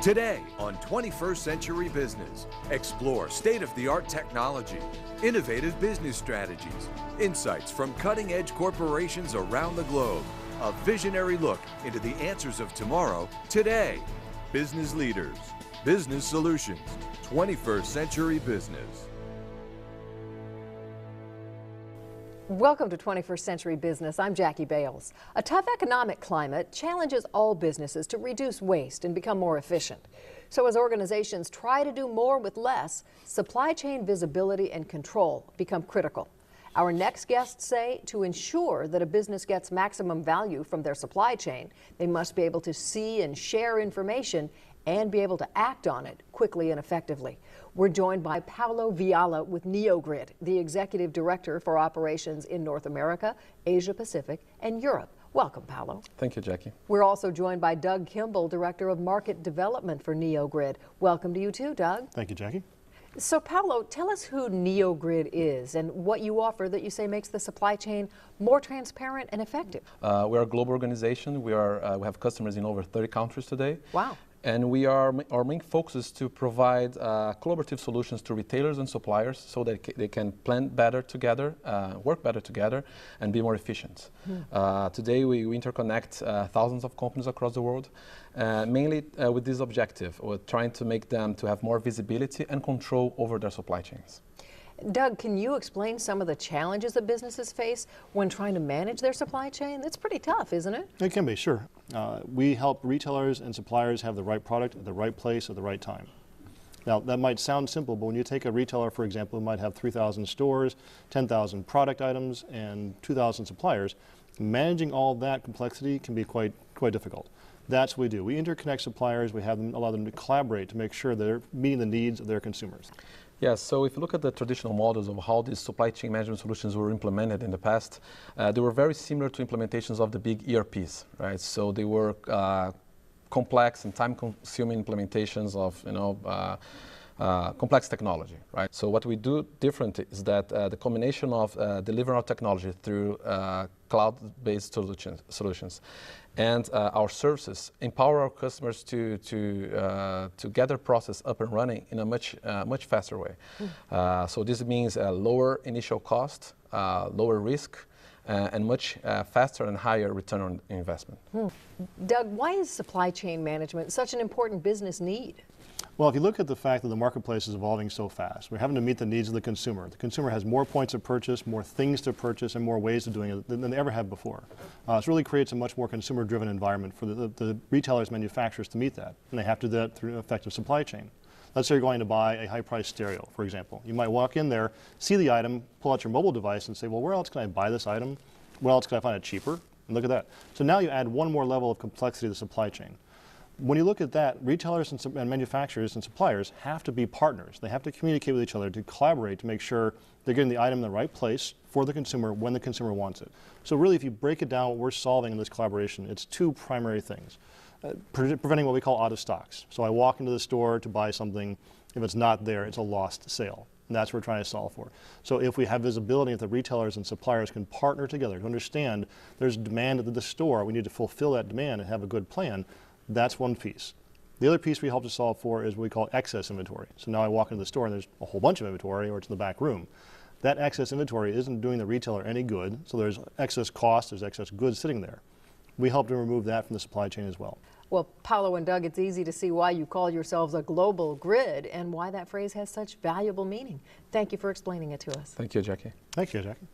Today on 21st Century Business, explore state-of-the-art technology, innovative business strategies, insights from cutting-edge corporations around the globe, a visionary look into the answers of tomorrow, today. Business leaders, business solutions, 21st Century Business. Welcome to 21st Century Business. I'm Jackie Bales. A tough economic climate challenges all businesses to reduce waste and become more efficient. So as organizations try to do more with less, supply chain visibility and control become critical. Our next guests say to ensure that a business gets maximum value from their supply chain, they must be able to see and share information and be able to act on it quickly and effectively. We're joined by Paulo Viola with NeoGrid, the Executive Director for Operations in North America, Asia Pacific, and Europe. Welcome, Paulo. Thank you, Jackie. We're also joined by Doug Kimball, Director of Market Development for NeoGrid. Welcome to you too, Doug. Thank you, Jackie. So, Paulo, tell us who NeoGrid is and what you offer that you say makes the supply chain more transparent and effective. We're a global organization. We have customers in over 30 countries today. Wow. And our main focus is to provide collaborative solutions to retailers and suppliers so that they can plan better together, work better together, and be more efficient. Today we interconnect thousands of companies across the world, mainly with this objective, of trying to make them to have more visibility and control over their supply chains. Doug, can you explain some of the challenges that businesses face when trying to manage their supply chain? That's pretty tough, isn't it? It can be, sure. We help retailers and suppliers have the right product at the right place at the right time. Now, that might sound simple, but when you take a retailer, for example, who might have 3,000 stores, 10,000 product items, and 2,000 suppliers, managing all that complexity can be quite difficult. That's what we do. We interconnect suppliers. We allow them to collaborate to make sure they're meeting the needs of their consumers. Yeah, so if you look at the traditional models of how these supply chain management solutions were implemented in the past, they were very similar to implementations of the big ERPs, right? So they were complex and time-consuming implementations of, complex technology, right? So what we do different is that the combination of delivering our technology through cloud-based solutions and our services empower our customers to get their process up and running in a much faster way. So this means a lower initial cost, lower risk, and much faster and higher return on investment. Doug, why is supply chain management such an important business need? Well, if you look at the fact that the marketplace is evolving so fast, we're having to meet the needs of the consumer. The consumer has more points of purchase, more things to purchase, and more ways of doing it than they ever have before. It really creates a much more consumer-driven environment for the retailers, manufacturers to meet that, and they have to do that through an effective supply chain. Let's say you're going to buy a high-priced stereo, for example. You might walk in there, see the item, pull out your mobile device, and say, well, where else can I buy this item? Where else can I find it cheaper? And look at that. So now you add one more level of complexity to the supply chain. When you look at that, retailers and manufacturers and suppliers have to be partners. They have to communicate with each other to collaborate to make sure they're getting the item in the right place for the consumer when the consumer wants it. So really, if you break it down, what we're solving in this collaboration, it's two primary things. Preventing what we call out of stocks. So I walk into the store to buy something. If it's not there, it's a lost sale. And that's what we're trying to solve for. So if we have visibility, if the retailers and suppliers can partner together to understand there's demand at the store, we need to fulfill that demand and have a good plan. That's one piece. The other piece we help to solve for is what we call excess inventory. So now I walk into the store and there's a whole bunch of inventory, or it's in the back room. That excess inventory isn't doing the retailer any good, so there's excess cost, there's excess goods sitting there. We help to remove that from the supply chain as well. Well, Paulo and Doug, it's easy to see why you call yourselves a global grid and why that phrase has such valuable meaning. Thank you for explaining it to us. Thank you, Jackie. Thank you, Jackie.